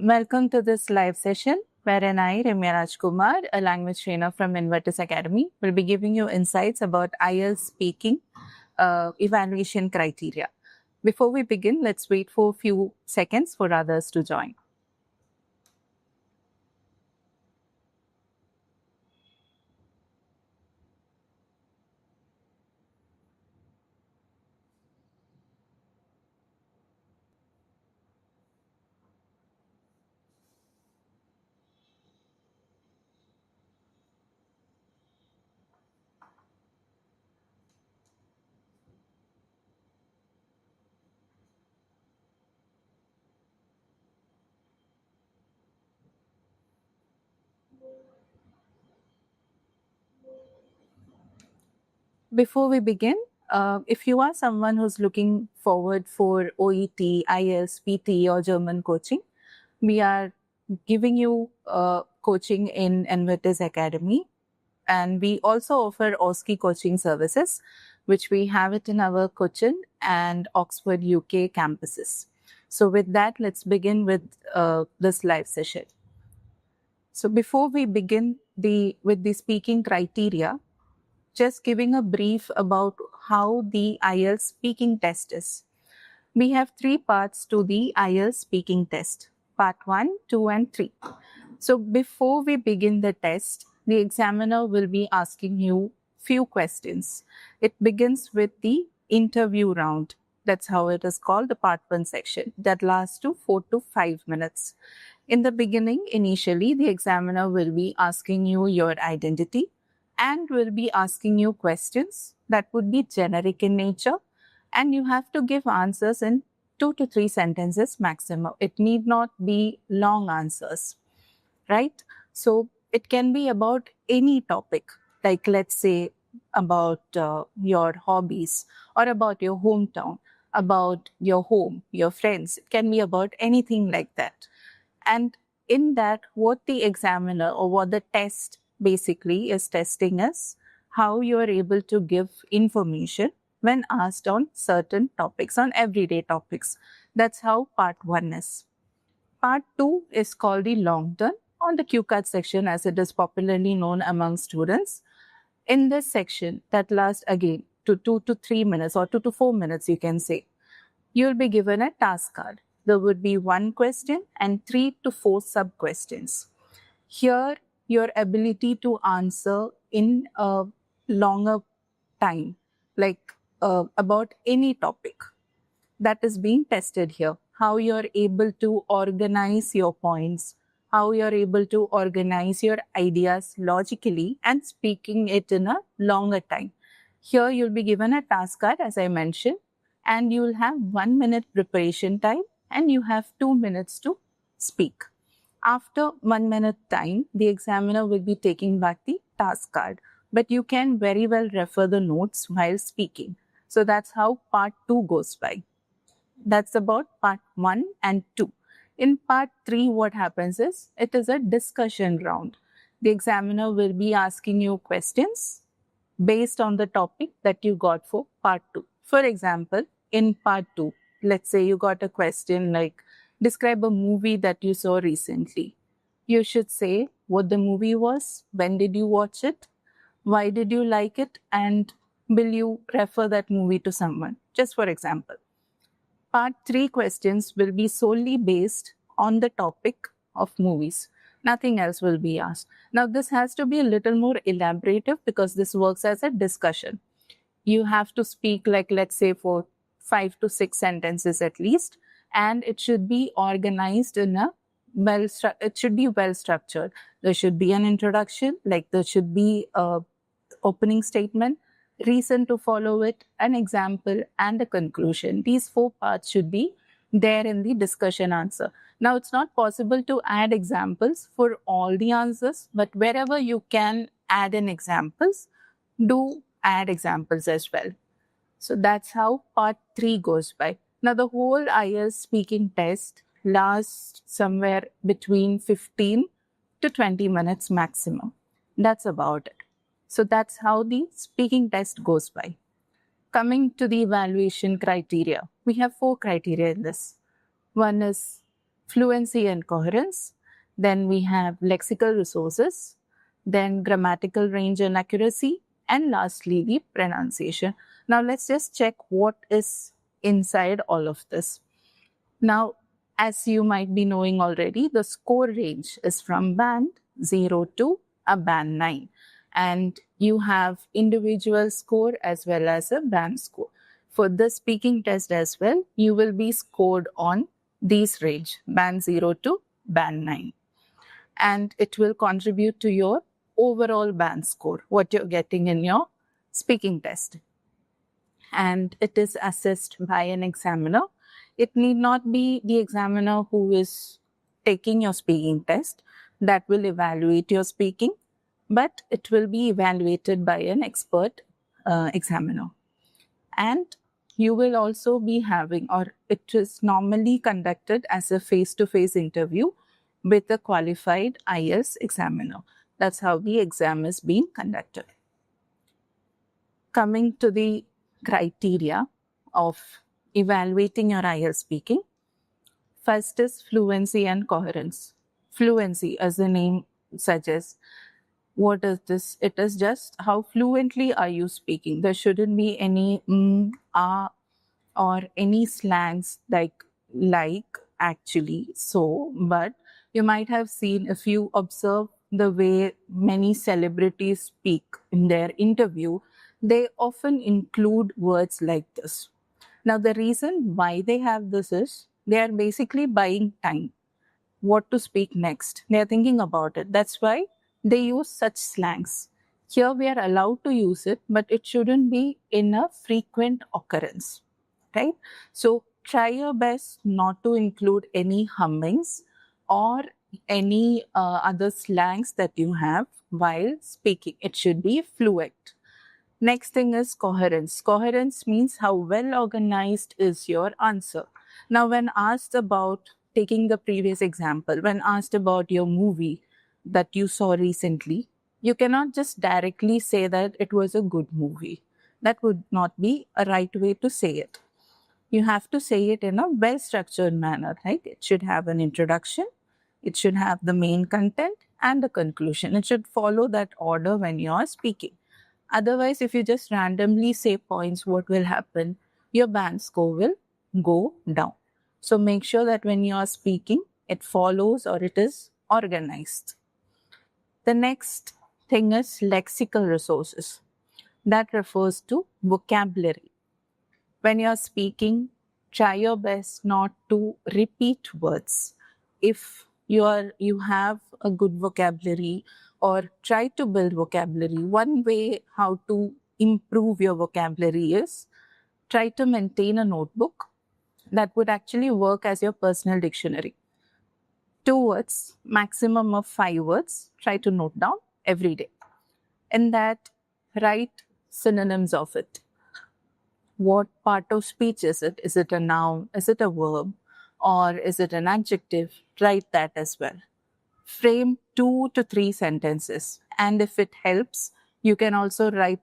Welcome to this live session wherein I, Ramya Rajkumar, a language trainer from Invertis Academy, will be giving you insights about IELTS speaking evaluation criteria. Before we begin, let's wait for a few seconds for others to join. Before we begin, if you are someone who's looking forward for OET, IELTS, PT, or German coaching, we are giving you coaching in Invertis Academy. And we also offer OSCE coaching services, which we have it in our Cochin and Oxford, UK campuses. So with that, let's begin with this live session. So before we begin with the speaking criteria, just giving a brief about how the IELTS speaking test is. We have 3 parts to the IELTS speaking test, part 1, 2, and 3. So before we begin the test, the examiner will be asking you few questions. It begins with the interview round. That's how it is called, the part 1 section. That lasts to 4 to 5 minutes. In the beginning, initially, the examiner will be asking you your identity and will be asking you questions that would be generic in nature, and you have to give answers in 2 to 3 sentences maximum. It need not be long answers, right? So it can be about any topic, like let's say about your hobbies or about your hometown, about your home, your friends. It can be about anything like that. And in that, what the examiner or what the test basically is testing is how you are able to give information when asked on certain topics, on everyday topics. That's how part 1 is. Part 2 is called the long turn, on the cue card section as it is popularly known among students. In this section that lasts again to 2 to 3 minutes or 2 to 4 minutes, you can say, you'll be given a task card. There would be 1 question and 3 to 4 sub-questions. Here, your ability to answer in a longer time, like about any topic, that is being tested here. How you're able to organize your points, how you're able to organize your ideas logically and speaking it in a longer time. Here, you'll be given a task card, as I mentioned, and you'll have 1 minute preparation time and you have 2 minutes to speak. After 1 minute time, the examiner will be taking back the task card, but you can very well refer the notes while speaking. So that's how part 2 goes by. That's about part 1 and 2. In part 3, what happens is, it is a discussion round. The examiner will be asking you questions based on the topic that you got for part 2. For example, in part 2, let's say you got a question like, describe a movie that you saw recently. You should say what the movie was, when did you watch it, why did you like it, and will you refer that movie to someone, just for example. Part 3 questions will be solely based on the topic of movies. Nothing else will be asked. Now, this has to be a little more elaborative because this works as a discussion. You have to speak like, let's say, for 5 to 6 sentences at least, and it should be organized in a it should be well structured. There should be an introduction, like there should be a opening statement, reason to follow it, an example, and a conclusion. These 4 parts should be there in the discussion answer. Now, it's not possible to add examples for all the answers, but wherever you can add in examples, do add examples as well. So that's how part 3 goes by. Now, the whole IELTS speaking test lasts somewhere between 15 to 20 minutes maximum. That's about it. So that's how the speaking test goes by. Coming to the evaluation criteria, we have 4 criteria in this. One is fluency and coherence. Then we have lexical resources, then grammatical range and accuracy, and lastly, the pronunciation. Now, let's just check what is inside all of this. Now, as you might be knowing already, the score range is from band 0 to a band 9. And you have individual score as well as a band score. For the speaking test as well, you will be scored on these range, band 0 to band 9. And it will contribute to your overall band score, what you're getting in your speaking test. And it is assessed by an examiner. It need not be the examiner who is taking your speaking test that will evaluate your speaking, but it will be evaluated by an expert examiner. And you will also be having, or it is normally conducted as a face-to-face interview with a qualified IELTS examiner. That's how the exam is being conducted. Coming to the criteria of evaluating your IELTS speaking, first is fluency and coherence. Fluency, as the name suggests, what is this? It is just how fluently are you speaking. There shouldn't be any or any slangs like, actually, so, but. You might have seen, if you observe the way many celebrities speak in their interview, they often include words like this. Now, the reason why they have this is they are basically buying time. What to speak next? They are thinking about it. That's why they use such slangs. Here we are allowed to use it, but it shouldn't be in a frequent occurrence, right? So try your best not to include any hummings or any other slangs that you have while speaking. It should be fluent. Next thing is coherence. Coherence means how well organized is your answer. Now, when asked about, taking the previous example, when asked about your movie that you saw recently, you cannot just directly say that it was a good movie. That would not be a right way to say it. You have to say it in a well-structured manner, right? It should have an introduction, it should have the main content and the conclusion. It should follow that order when you are speaking. Otherwise, if you just randomly say points, what will happen? Your band score will go down. So make sure that when you are speaking, it follows or it is organized. The next thing is lexical resources. That refers to vocabulary. When you're speaking, try your best not to repeat words. If you have a good vocabulary, or try to build vocabulary, one way how to improve your vocabulary is try to maintain a notebook that would actually work as your personal dictionary. 2 words, maximum of 5 words, try to note down every day. In that, write synonyms of it. What part of speech is it? Is it a noun? Is it a verb? Or is it an adjective? Write that as well. Frame 2 to 3 sentences. And if it helps, you can also write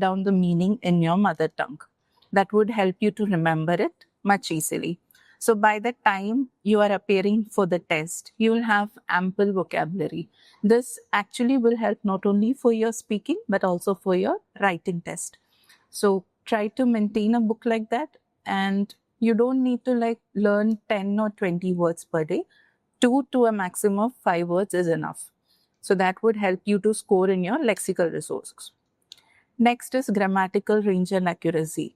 down the meaning in your mother tongue. That would help you to remember it much easily. So by the time you are appearing for the test, you will have ample vocabulary. This actually will help not only for your speaking, but also for your writing test. So try to maintain a book like that, and you don't need to learn 10 or 20 words per day. 2 to a maximum of 5 words is enough. So that would help you to score in your lexical resources. Next is grammatical range and accuracy.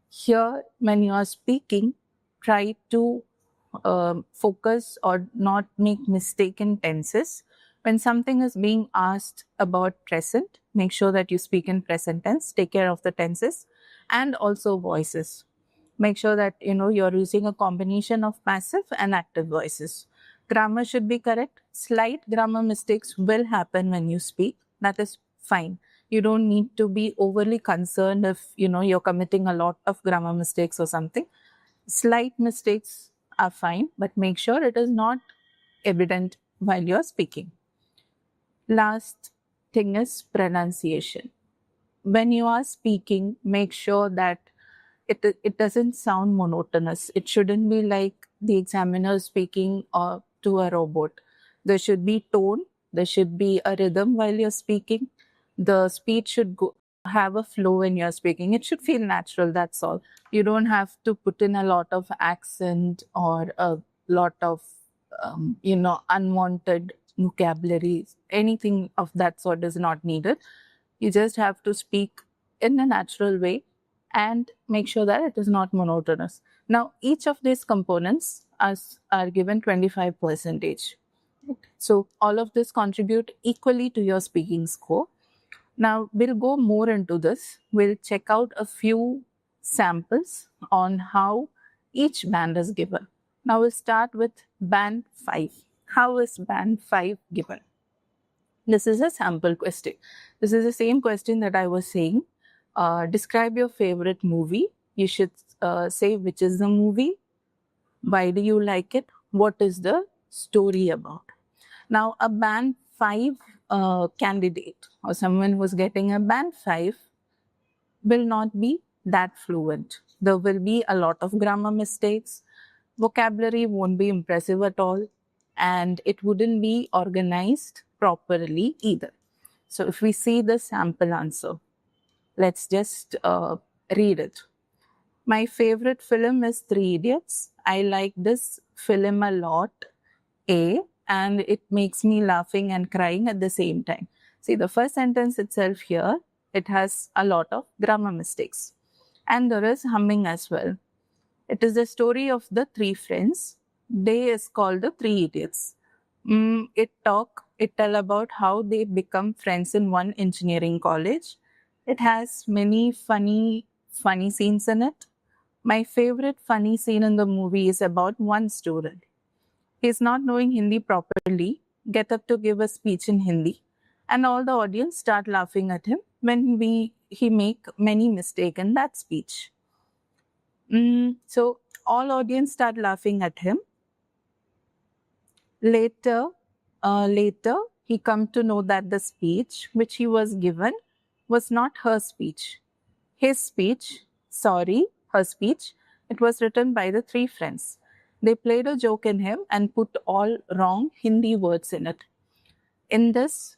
Here, when you are speaking, try to focus or not make mistaken tenses. When something is being asked about present, make sure that you speak in present tense, take care of the tenses, and also voices. Make sure that you're using a combination of passive and active voices. Grammar should be correct. Slight grammar mistakes will happen when you speak. That is fine. You don't need to be overly concerned if you're committing a lot of grammar mistakes or something. Slight mistakes are fine, but make sure it is not evident while you're speaking. Last thing is pronunciation. When you are speaking, make sure that it doesn't sound monotonous. It shouldn't be like the examiner speaking to a robot. There should be tone, there should be a rhythm while you're speaking. The speech should have a flow when you're speaking. It should feel natural, that's all. You don't have to put in a lot of accent or a lot of, unwanted vocabulary. Anything of that sort is not needed. You just have to speak in a natural way and make sure that it is not monotonous. Now, each of these components are given 25 percentage. So all of this contribute equally to your speaking score. Now, we'll go more into this. We'll check out a few samples on how each band is given. Now, we'll start with band 5. How is band 5 given? This is a sample question. This is the same question that I was saying. Describe your favorite movie. You should say which is the movie, why do you like it, what is the story about. Now, a band 5 candidate or someone who's getting a band 5 will not be that fluent. There will be a lot of grammar mistakes. Vocabulary won't be impressive at all, and it wouldn't be organized properly either. So if we see the sample answer, let's just read it. My favorite film is Three Idiots. I like this film a lot, and it makes me laughing and crying at the same time. See, the first sentence itself here, it has a lot of grammar mistakes. And there is humming as well. It is the story of the three friends. They is called the Three Idiots. It tell about how they become friends in one engineering college. It has many funny scenes in it. My favorite funny scene in the movie is about one student. He's not knowing Hindi properly, get up to give a speech in Hindi, and all the audience start laughing at him when he make many mistakes in that speech. So all audience start laughing at him. Later, he come to know that the speech which he was given was not her speech. His speech, her speech, it was written by the three friends. They played a joke in him and put all wrong Hindi words in it. In this,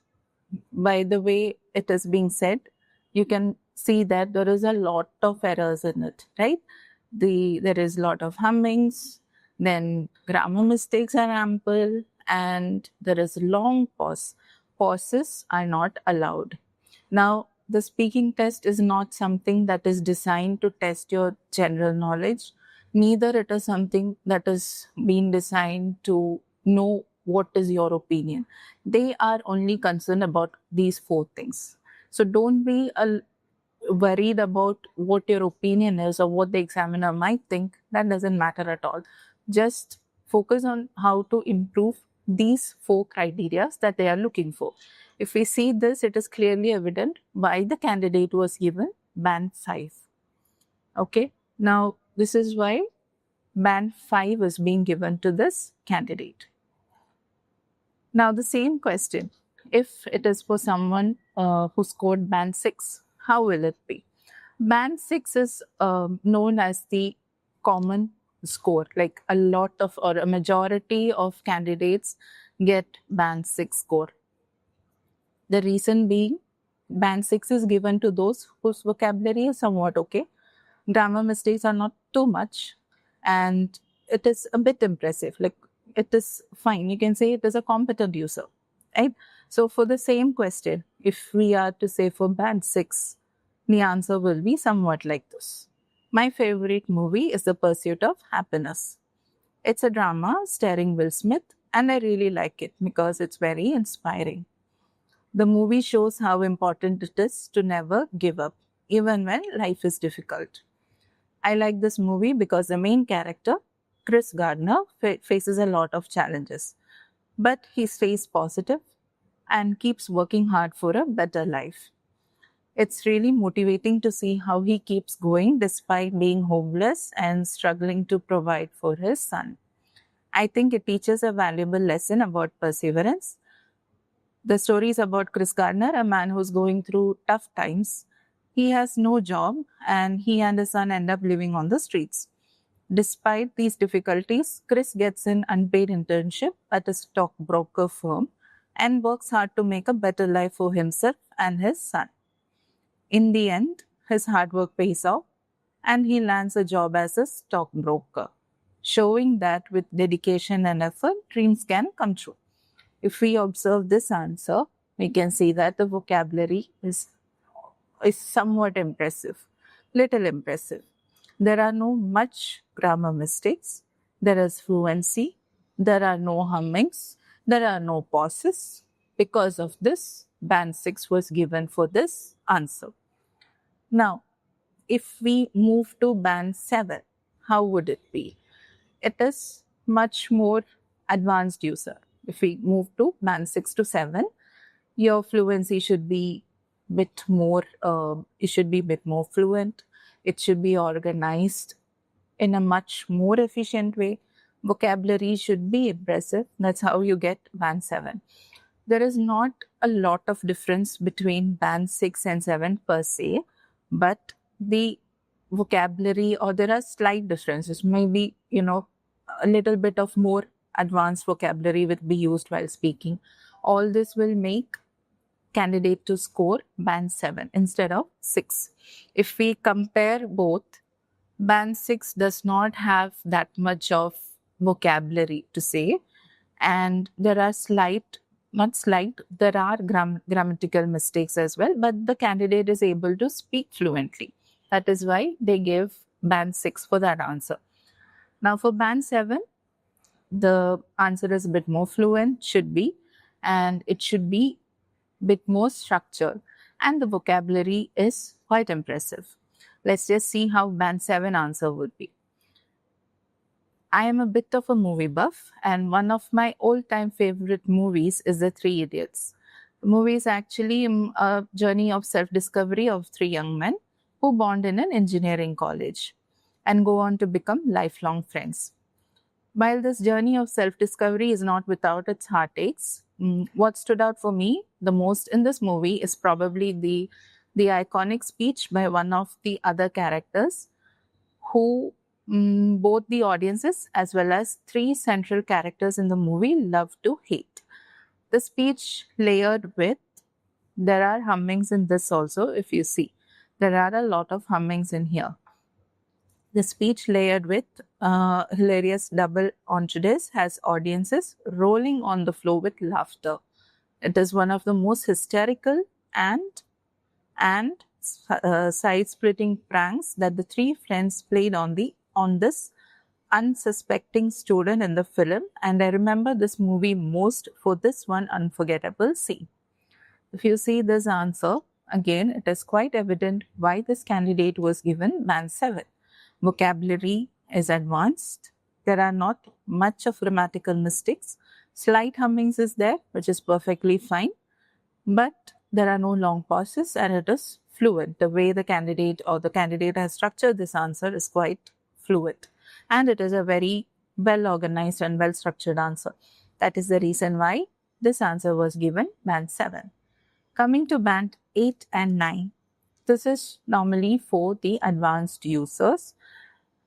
by the way it is being said, you can see that there is a lot of errors in it, right? There is a lot of hummings, then grammar mistakes are ample, and there is long pause. Pauses are not allowed. Now, the speaking test is not something that is designed to test your general knowledge. Neither it is something that is being designed to know what is your opinion. They are only concerned about these 4 things. So don't be worried about what your opinion is or what the examiner might think. That doesn't matter at all. Just focus on how to improve these 4 criteria that they are looking for. If we see this, it is clearly evident why the candidate was given band 5. Okay, now this is why band 5 is being given to this candidate. Now the same question, if it is for someone who scored band 6, how will it be? Band 6 is known as the common score, like a lot of or a majority of candidates get band 6 score. The reason being, band 6 is given to those whose vocabulary is somewhat okay. Grammar mistakes are not too much, and it is a bit impressive. Like, it is fine. You can say it is a competent user, right? So for the same question, if we are to say for band 6, the answer will be somewhat like this. My favorite movie is The Pursuit of Happiness. It's a drama starring Will Smith, and I really like it because it's very inspiring. The movie shows how important it is to never give up, even when life is difficult. I like this movie because the main character, Chris Gardner, faces a lot of challenges, but he stays positive and keeps working hard for a better life. It's really motivating to see how he keeps going despite being homeless and struggling to provide for his son. I think it teaches a valuable lesson about perseverance. The story is about Chris Gardner, a man who's going through tough times. He has no job, and he and his son end up living on the streets. Despite these difficulties, Chris gets an unpaid internship at a stockbroker firm and works hard to make a better life for himself and his son. In the end, his hard work pays off and he lands a job as a stockbroker, showing that with dedication and effort, dreams can come true. If we observe this answer, we can see that the vocabulary is somewhat impressive, little impressive. There are no much grammar mistakes. There is fluency. There are no hummings. There are no pauses. Because of this, band 6 was given for this answer. Now, if we move to band 7, how would it be? It is much more advanced user. If we move to band 6 to 7, your fluency should be bit more, it should be a bit more fluent. It should be organized in a much more efficient way. Vocabulary should be impressive. That's how you get band 7. There is not a lot of difference between band 6 and 7 per se, but the vocabulary, or there are slight differences. Maybe, a little bit of more advanced vocabulary will be used while speaking. All this will make candidate to score band 7 instead of 6. If we compare both, band 6 does not have that much of vocabulary to say, and there are there are grammatical mistakes as well, but the candidate is able to speak fluently. That is why they gave band 6 for that answer. Now for band 7, the answer is a bit more fluent, should be, and it should be bit more structured, and the vocabulary is quite impressive. Let's just see how band 7 answer would be. I am a bit of a movie buff, and one of my all-time favorite movies is The Three Idiots. The movie is actually a journey of self-discovery of three young men who bond in an engineering college and go on to become lifelong friends. While this journey of self-discovery is not without its heartaches, what stood out for me the most in this movie is probably the iconic speech by one of the other characters, who both the audiences as well as three central characters in the movie love to hate. The speech layered with, there are hummings in this also, if you see. There are a lot of hummings in here. The speech layered with hilarious double entendres has audiences rolling on the floor with laughter. It is one of the most hysterical and side-splitting pranks that the three friends played on this unsuspecting student in the film, and I remember this movie most for this one unforgettable scene. If you see this answer, again, it is quite evident why this candidate was given band 7. Vocabulary is advanced. There are not much of grammatical mistakes. Slight hummings is there, which is perfectly fine, but there are no long pauses and it is fluent. The way the candidate has structured this answer is quite fluent, and it is a very well organized and well structured answer. That is the reason why this answer was given band 7. Coming to band 8 and 9, this is normally for the advanced users.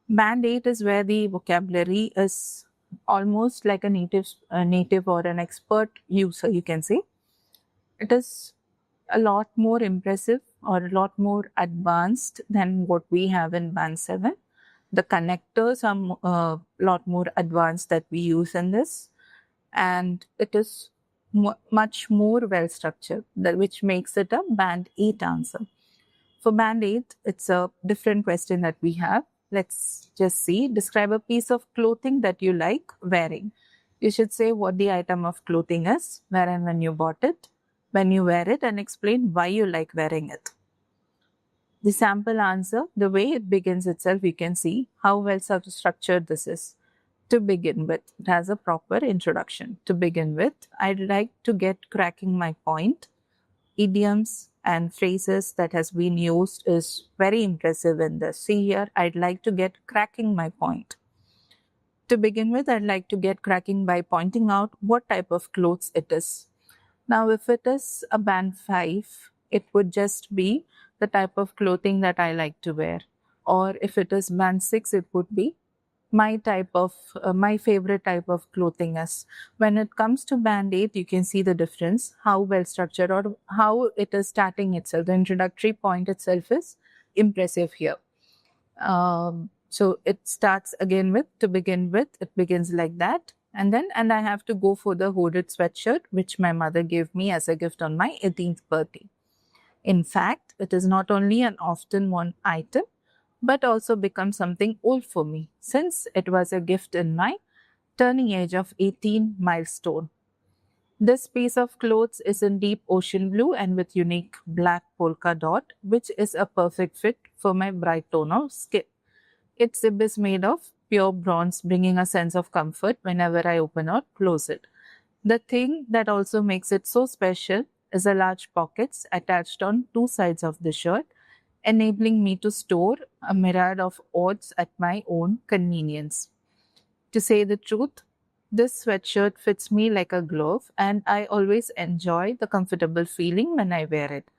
Band 8 is where the vocabulary is almost like a native or an expert user, you can say. It is a lot more impressive or a lot more advanced than what we have in band 7. The connectors are a lot more advanced that we use in this, and it is much more well structured, which makes it a band 8 answer. For band 8, it's a different question that we have. Let's just see. Describe a piece of clothing that you like wearing. You should say what the item of clothing is, where and when you bought it, when you wear it, and explain why you like wearing it. The sample answer, the way it begins itself, you can see how well structured this is. To begin with, it has a proper introduction. To begin with, I'd like to get cracking my point. Idioms and phrases that has been used is very impressive in this. See here, I'd like to get cracking my point. To begin with, I'd like to get cracking by pointing out what type of clothes it is. Now, if it is a band 5, it would just be the type of clothing that I like to wear. Or if it is band 6, it would be my favorite type of clothing is. When it comes to band 8, you can see the difference, how well structured or how it is starting itself. The introductory point itself is impressive here. So it starts again with, to begin with, it begins like that. And I have to go for the hooded sweatshirt, which my mother gave me as a gift on my 18th birthday. In fact, it is not only an often worn item, but also become something old for me, since it was a gift in my turning age of 18 milestone. This piece of clothes is in deep ocean blue and with unique black polka dot, which is a perfect fit for my bright tone of skin. Its zip is made of pure bronze, bringing a sense of comfort whenever I open or close it. The thing that also makes it so special is the large pockets attached on two sides of the shirt, enabling me to store a myriad of odds at my own convenience. To say the truth, this sweatshirt fits me like a glove, and I always enjoy the comfortable feeling when I wear it.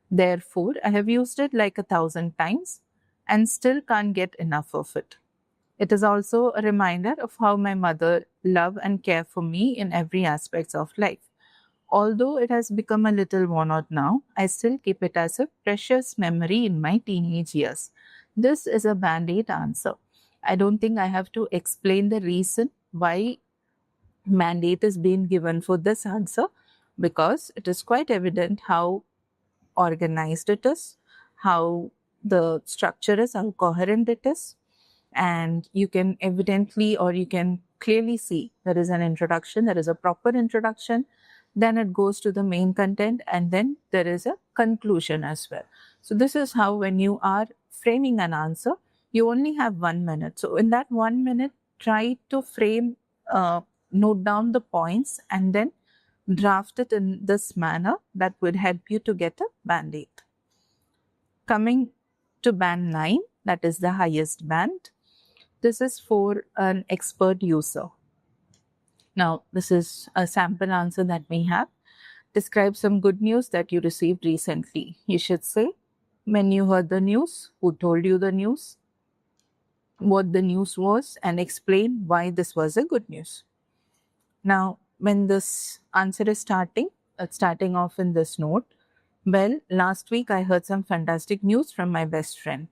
Therefore, I have used it like 1,000 times and still can't get enough of it. It is also a reminder of how my mother loved and cared for me in every aspect of life. Although it has become a little worn out now, I still keep it as a precious memory in my teenage years. This is a band aid answer. I don't think I have to explain the reason why mandate is being given for this answer, because it is quite evident how organized it is, how the structure is, how coherent it is. And you can evidently, or you can clearly see, there is an introduction, there is a proper introduction, then it goes to the main content, and then there is a conclusion as well. So this is how, when you are framing an answer, you only have 1 minute. So in that 1 minute, try to frame, note down the points, and then draft it in this manner that would help you to get a band 8. Coming to band 9, that is the highest band. This is for an expert user. Now, this is a sample answer that we have. Describe some good news that you received recently. You should say when you heard the news, who told you the news, what the news was, and explain why this was a good news. Now, when this answer is starting off in this note, well, last week I heard some fantastic news from my best friend.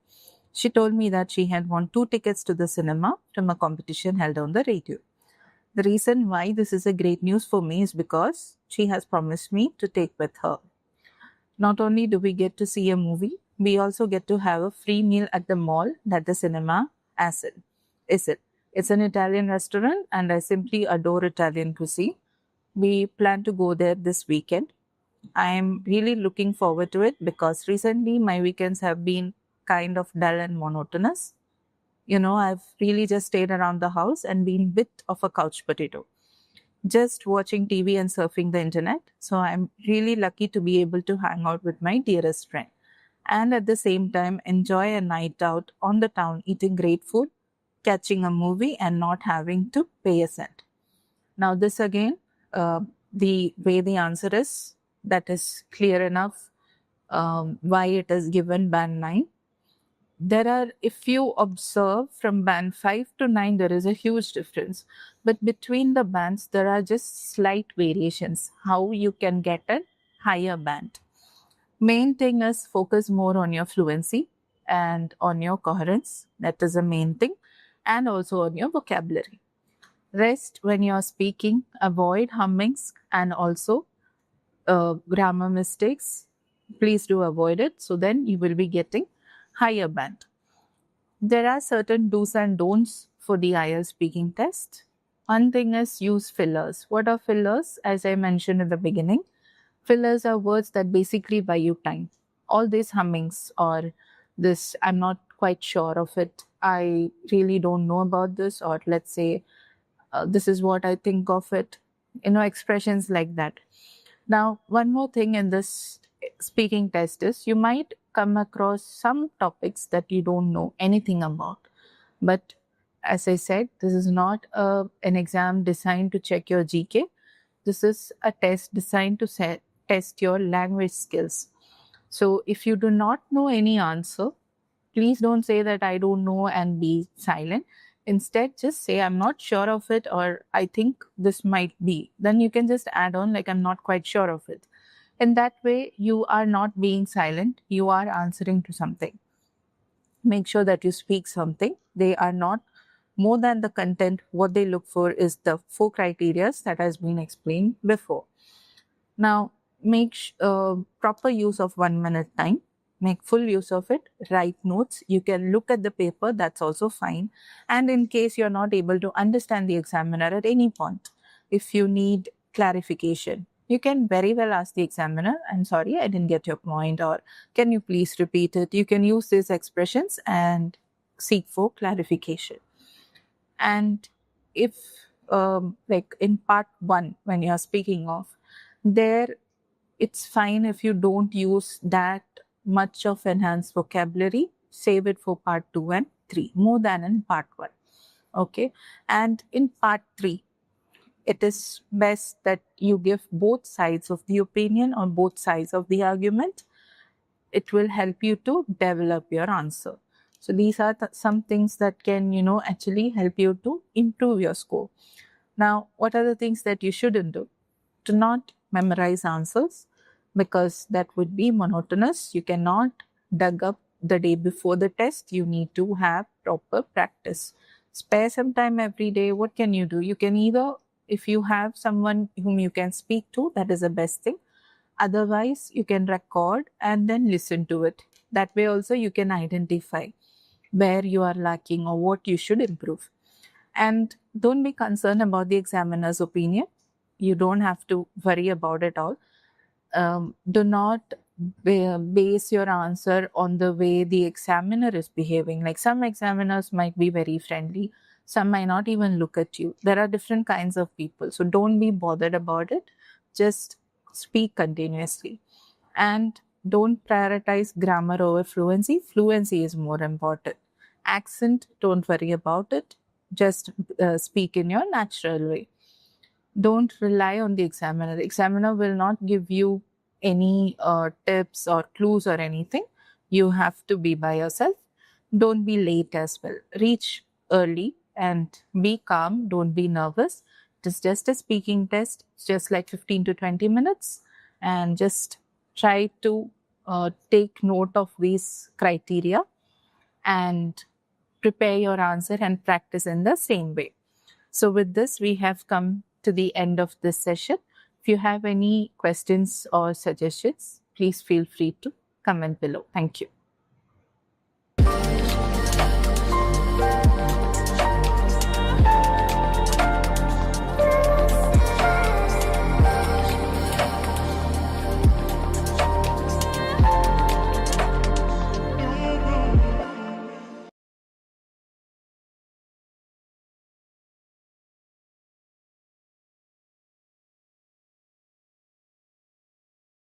She told me that she had won 2 tickets to the cinema from a competition held on the radio. The reason why this is a great news for me is because she has promised me to take with her. Not only do we get to see a movie, we also get to have a free meal at the mall that the cinema is it. It's an Italian restaurant, and I simply adore Italian cuisine. We plan to go there this weekend. I'm really looking forward to it because recently my weekends have been kind of dull and monotonous. I've really just stayed around the house and been a bit of a couch potato, just watching TV and surfing the internet. So I'm really lucky to be able to hang out with my dearest friend and at the same time enjoy a night out on the town, eating great food, catching a movie, and not having to pay a cent. Now, this again, the way the answer is, that is clear enough why it is given band 9. If you observe from band 5 to 9, there is a huge difference. But between the bands, there are just slight variations, how you can get a higher band. Main thing is focus more on your fluency and on your coherence. That is the main thing. And also on your vocabulary. Rest, when you're speaking, avoid hummings and also grammar mistakes. Please do avoid it. So then you will be getting higher band. There are certain do's and don'ts for the IELTS speaking test. One thing is use fillers. What are fillers? As I mentioned in the beginning, fillers are words that basically buy you time. All these hummings or this, I'm not quite sure of it, I really don't know about this, or let's say, this is what I think of it, expressions like that. Now, one more thing in this speaking test is you might come across some topics that you don't know anything about. But as I said, this is not an exam designed to check your GK. This is a test designed to test your language skills. So if you do not know any answer, please don't say that I don't know and be silent. instead just say, I'm not sure of it, or I think this might be. Then you can just add on, like, I'm not quite sure of it. In that way, you are not being silent, you are answering to something. Make sure that you speak something. They are not more than the content. What they look for is the 4 criteria that has been explained before. Now, make proper use of 1 minute time. Make full use of it. Write notes. You can look at the paper, that's also fine. And in case you're not able to understand the examiner at any point, if you need clarification, you can very well ask the examiner, I'm sorry, I didn't get your point, or can you please repeat it? You can use these expressions and seek for clarification. And if, like in part 1, when you're speaking of, there, it's fine if you don't use that much of enhanced vocabulary. Save it for part 2 and 3 more than in part 1. Okay. And in part 3, it is best that you give both sides of the opinion or both sides of the argument. It will help you to develop your answer. So these are some things that can, actually help you to improve your score. Now, what are the things that you shouldn't do? Do not memorize answers, because that would be monotonous. You cannot dug up the day before the test. You need to have proper practice. Spare some time every day. What can you do? You can either, if you have someone whom you can speak to, that is the best thing. Otherwise, you can record and then listen to it. That way also you can identify where you are lacking or what you should improve. And don't be concerned about the examiner's opinion. You don't have to worry about it all. Do not base your answer on the way the examiner is behaving. Like, some examiners might be very friendly, some might not even look at you. There are different kinds of people. So don't be bothered about it. Just speak continuously. And don't prioritize grammar over fluency. Fluency is more important. Accent, don't worry about it. Just speak in your natural way. Don't rely on the examiner. The examiner will not give you any tips or clues or anything. You have to be by yourself. Don't be late as well. Reach early and be calm. Don't be nervous. It is just a speaking test. It's just like 15 to 20 minutes. And just try to take note of these criteria and prepare your answer and practice in the same way. So with this, we have come to the end of this session. If you have any questions or suggestions, please feel free to comment below. Thank you.